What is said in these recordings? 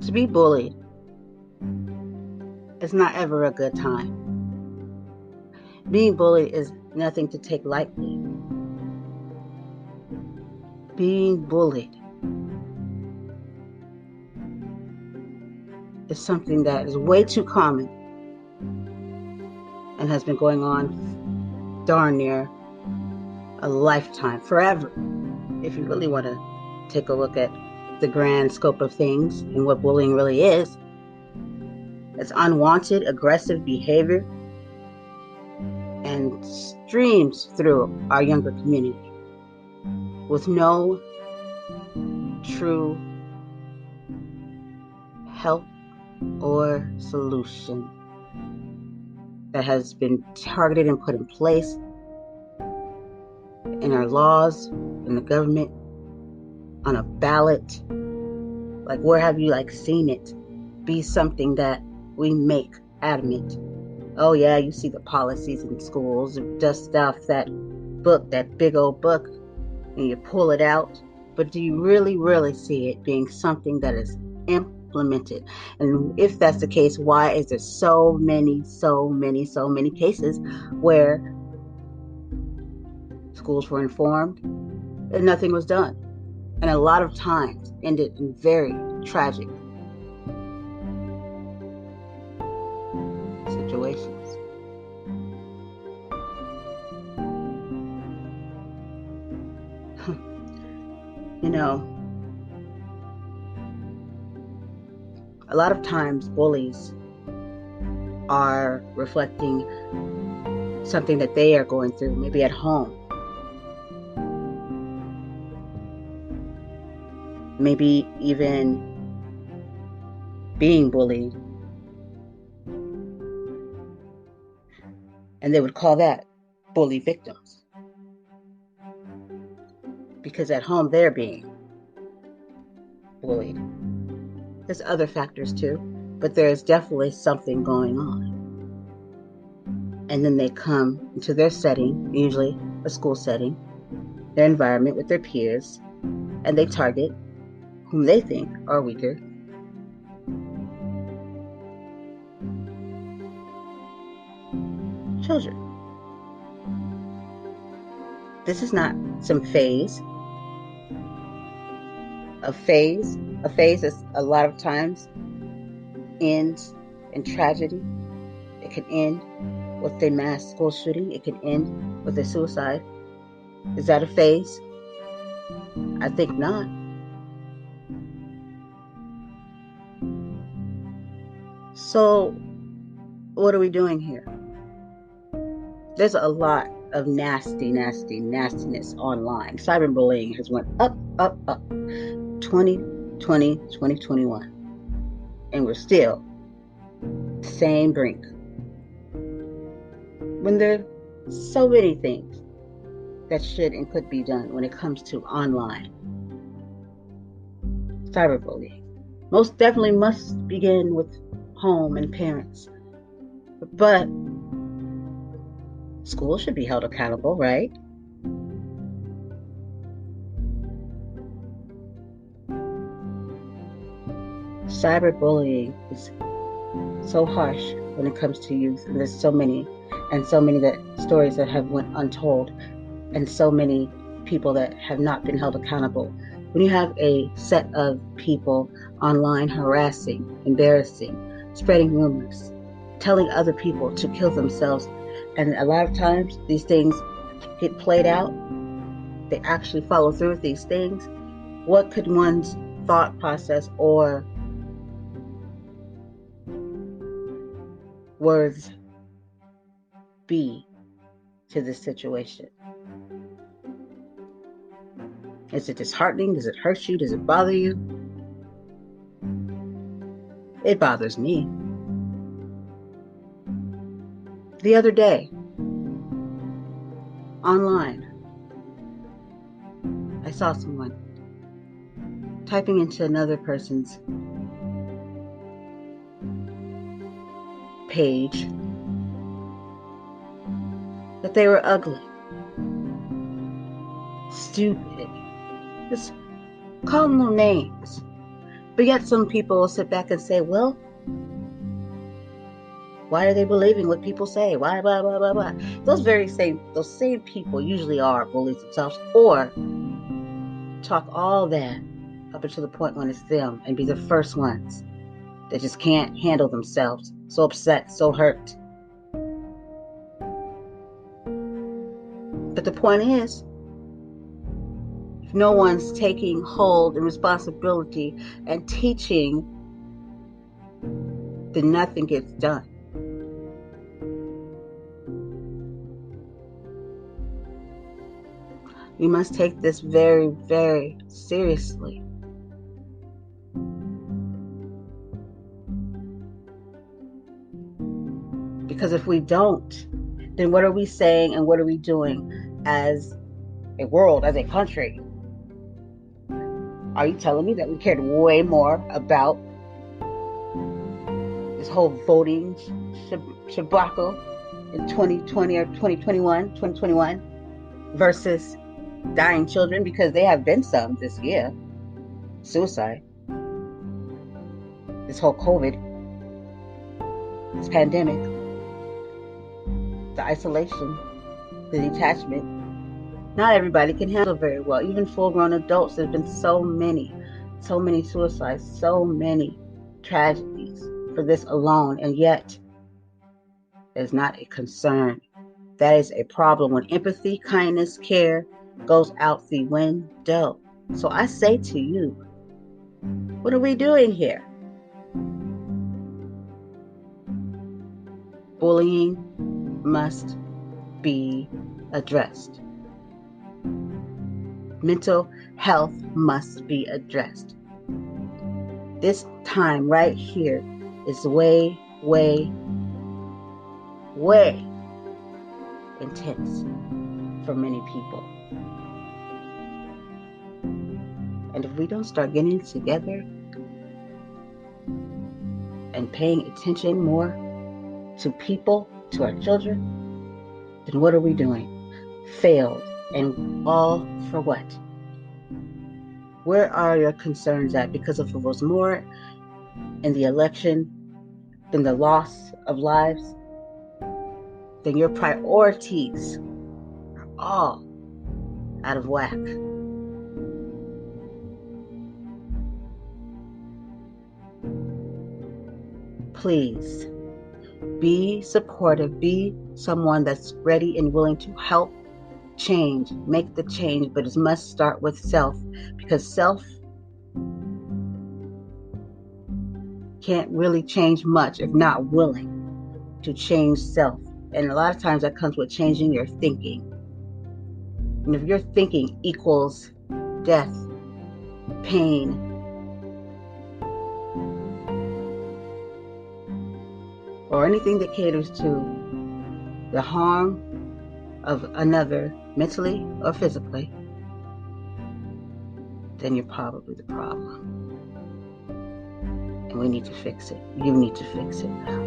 To be bullied is not ever a good time. Being bullied is nothing to take lightly. Being bullied is something that is way too common and has been going on darn near a lifetime, forever. If you really want to take a look at the grand scope of things and what bullying really is, it's unwanted, aggressive behavior and streams through our younger community with no true help or solution that has been targeted and put in place in our laws, in the government, on a ballot. Like, where have you seen it be something that we make adamant? Oh yeah, you see the policies in schools, dust off that book, that big old book, and you pull it out. But do you really see it being something that is implemented? And if that's the case, why is there so many cases where schools were informed and nothing was done? And a lot of times ended in very tragic situations. You know, a lot of times bullies are reflecting something that they are going through, maybe at home. Maybe even being bullied. And they would call that bully victims. Because at home they're being bullied. There's other factors too, but there's definitely something going on. And then they come into their setting, usually a school setting, their environment with their peers, and they target whom they think are weaker. Children. This is not some phase. A phase is a lot of times ends in tragedy. It can end with a mass school shooting. It can end with a suicide. Is that a phase? I think not. So, what are we doing here? There's a lot of nastiness online. Cyberbullying has went up. 2020, 2021. And we're still the same brink. When there are so many things that should and could be done when it comes to online cyberbullying. Most definitely must begin with home and parents. But schools should be held accountable, right? Cyberbullying is so harsh when it comes to youth, and there's so many that stories that have went untold, and so many people that have not been held accountable. When you have a set of people online harassing, embarrassing, spreading rumors, telling other people to kill themselves, and a lot of times these things get played out, they actually follow through with these things, what could one's thought process or words be to this situation? Is it disheartening? Does it hurt you? Does it bother you? It bothers me. The other day, online, I saw someone typing into another person's page that they were ugly, stupid, just call them no names. But yet some people sit back and say, well, why are they believing what people say? Why, blah, blah, blah, blah. Those same people usually are bullies themselves, or talk all that up until the point when it's them and be the first ones that just can't handle themselves, so upset, so hurt. But the point is, if no one's taking hold and responsibility and teaching, then nothing gets done. We must take this very, very seriously. Because if we don't, then what are we saying and what are we doing as a world, as a country? Are you telling me that we cared way more about this whole voting debacle in 2020 or 2021 versus dying children? Because they have been some this year. Suicide. This whole COVID. This pandemic. The isolation. The detachment. Not everybody can handle very well. Even full-grown adults. There's been so many suicides, so many tragedies for this alone, and yet it's not a concern. That is a problem when empathy, kindness, care goes out the window. So I say to you, what are we doing here? Bullying must be addressed. Mental health must be addressed. This time right here is way, way, way intense for many people. And if we don't start getting together and paying attention more to people, to our children, then what are we doing? Failed. And all for what? Where are your concerns at? Because if it was more in the election than the loss of lives, then your priorities are all out of whack. Please be supportive. Be someone that's ready and willing to help change, make the change, but it must start with self, because self can't really change much if not willing to change self. And a lot of times that comes with changing your thinking. And if your thinking equals death, pain, or anything that caters to the harm of another, mentally or physically, then you're probably the problem. And we need to fix it. You need to fix it now.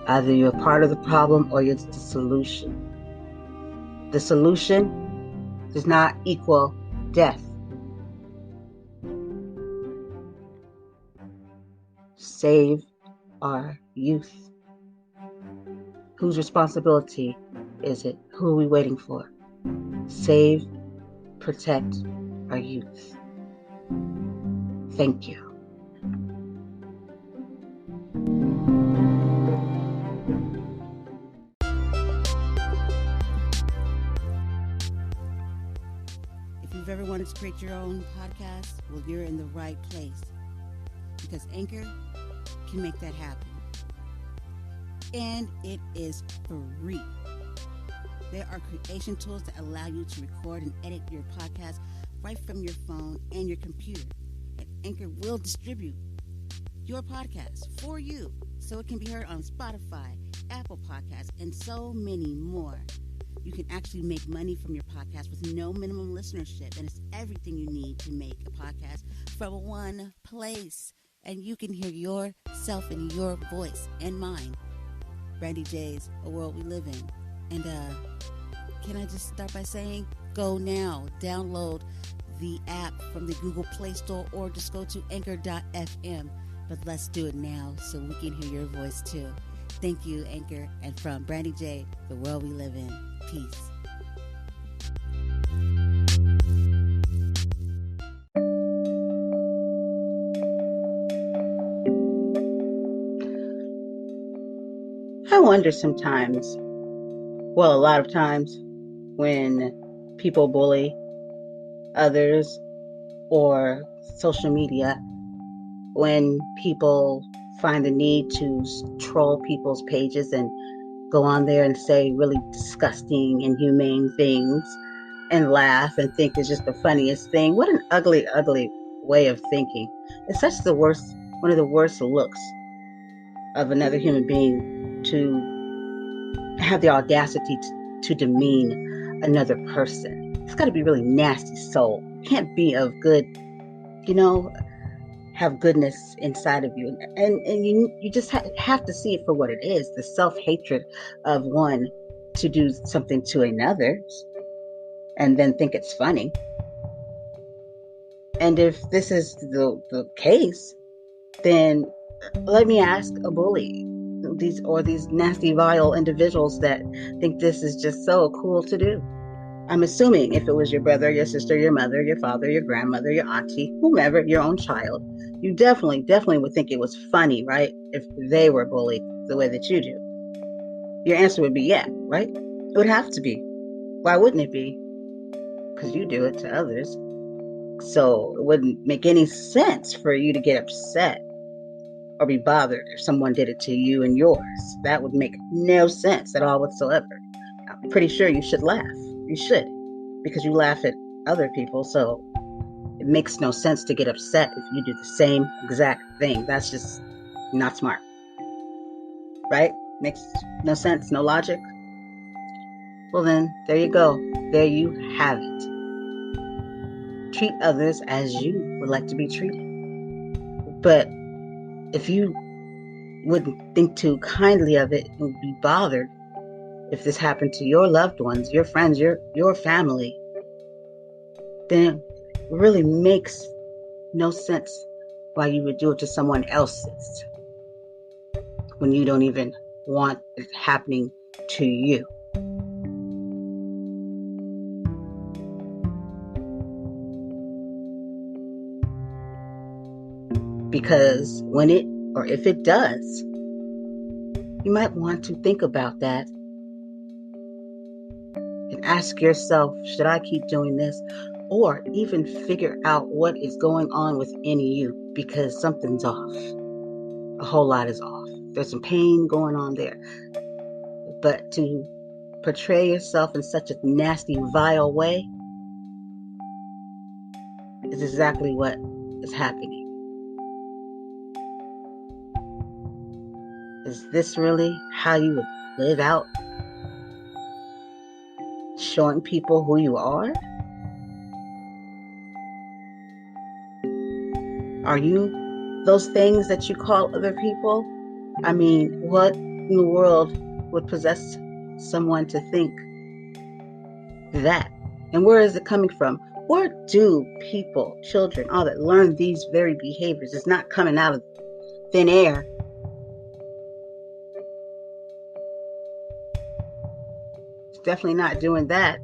Either you're part of the problem or you're the solution. The solution does not equal death. Save our youth. Whose responsibility is it? Who are we waiting for? Save, protect our youth. Thank you. If you've ever wanted to create your own podcast, well, you're in the right place, because Anchor can make that happen. And it is free. There are creation tools that allow you to record and edit your podcast right from your phone and your computer. And Anchor will distribute your podcast for you, so it can be heard on Spotify, Apple Podcasts, and so many more. You can actually make money from your podcast with no minimum listenership, and it's everything you need to make a podcast from one place. And you can hear yourself and your voice and mine. Brandy J's A World We Live In. And can I just start by saying, go now, download the app from the Google Play Store or just go to anchor.fm. But let's do it now so we can hear your voice too. Thank you, Anchor. And from Brandy J, the world we live in. Peace. I wonder sometimes, well, a lot of times, when people bully others or social media, when people find the need to troll people's pages and go on there and say really disgusting, inhumane things and laugh and think it's just the funniest thing. What an ugly, ugly way of thinking. It's such one of the worst looks of another human being to have the audacity to demean another person. It's got to be really nasty soul. You can't be of good, have goodness inside of you. And you just have to see it for what it is, the self-hatred of one to do something to another and then think it's funny. And if this is the case, then let me ask a bully, these nasty, vile individuals that think this is just so cool to do. I'm assuming if it was your brother, your sister, your mother, your father, your grandmother, your auntie, whomever, your own child, you definitely would think it was funny, right? If they were bullied the way that you do. Your answer would be yeah, right? It would have to be. Why wouldn't it be? Because you do it to others. So it wouldn't make any sense for you to get upset or be bothered if someone did it to you and yours. That would make no sense at all whatsoever. I'm pretty sure you should laugh. You should, because you laugh at other people, so it makes no sense to get upset if you do the same exact thing. That's just not smart, right? Makes no sense, no logic. Well then, there you go. There you have it. Treat others as you would like to be treated. But if you wouldn't think too kindly of it and be bothered if this happened to your loved ones, your friends, your family, then it really makes no sense why you would do it to someone else's when you don't even want it happening to you. Because when it, or if it does, you might want to think about that and ask yourself, should I keep doing this? Or even figure out what is going on within you, because something's off. A whole lot is off. There's some pain going on there. But to portray yourself in such a nasty, vile way is exactly what is happening. Is this really how you would live out? Showing people who you are? Are you those things that you call other people? I mean, what in the world would possess someone to think that? And where is it coming from? Where do people, children, all that learn these very behaviors? It's not coming out of thin air. It's definitely not doing that.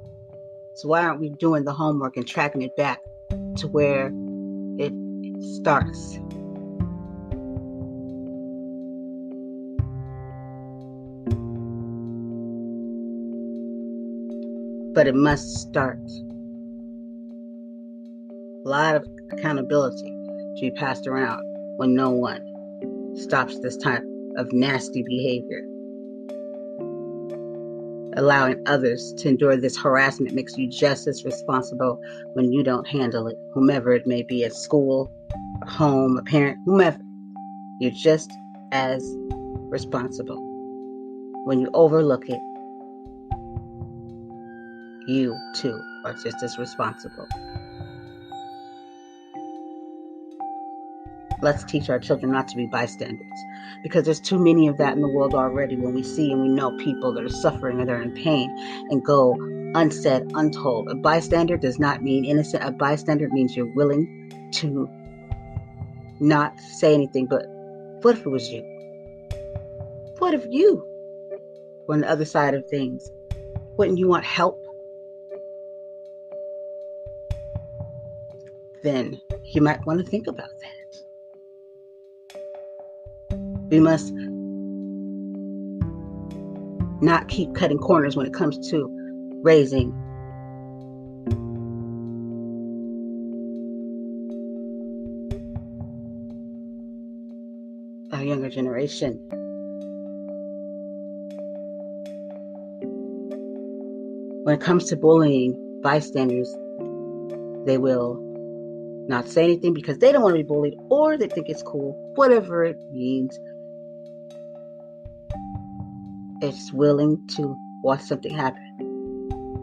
So why aren't we doing the homework and tracking it back to where it starts? But it must start. A lot of accountability to be passed around when no one stops this type of nasty behavior. Allowing others to endure this harassment makes you just as responsible when you don't handle it, whomever it may be, at school, a home, a parent, whomever. You're just as responsible. When you overlook it, you too are just as responsible. let's teach our children not to be bystanders, because there's too many of that in the world already. When we see and we know people that are suffering or they're in pain and go unsaid, untold. A bystander does not mean innocent. A bystander means you're willing to not say anything. But what if it was you? What if you were on the other side of things? Wouldn't you want help? Then you might want to think about that. We must not keep cutting corners when it comes to raising our younger generation. When it comes to bullying bystanders, they will not say anything because they don't want to be bullied, or they think it's cool, whatever it means. It's willing to watch something happen.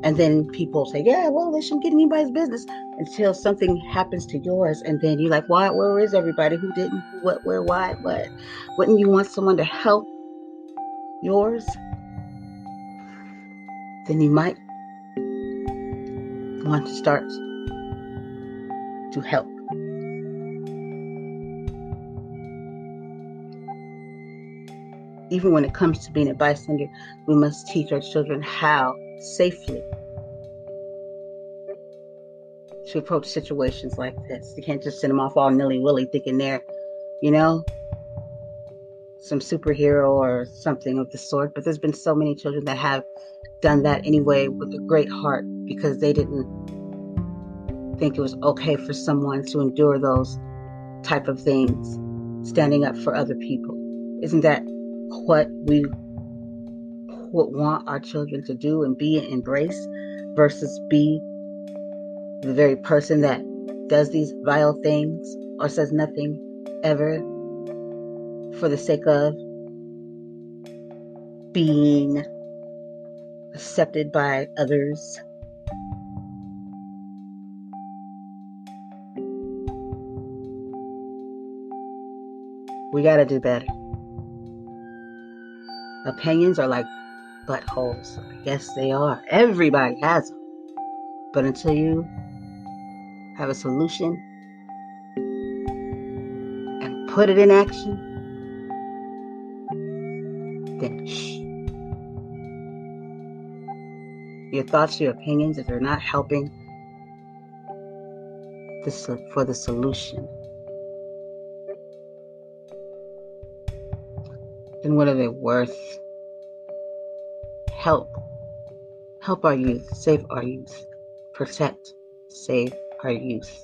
And then people say, yeah, well, they shouldn't get anybody's business, until something happens to yours. And then you're like, why? Where is everybody? Who didn't? What? Where? Why? What? Wouldn't you want someone to help yours? Then you might want to start to help. Even when it comes to being a bystander, we must teach our children how safely to approach situations like this. You can't just send them off all nilly-willy thinking they're, some superhero or something of the sort. But there's been so many children that have done that anyway with a great heart, because they didn't think it was okay for someone to endure those type of things, standing up for other people. Isn't that what we would want our children to do and be and embrace, versus be the very person that does these vile things or says nothing ever for the sake of being accepted by others? We gotta do better. Opinions are like buttholes. Yes, they are. Everybody has them. But until you have a solution and put it in action, then shh. Your thoughts, your opinions, if they're not helping for the solution, then what are they worth? Help our youth, save our youth, protect, save our youth.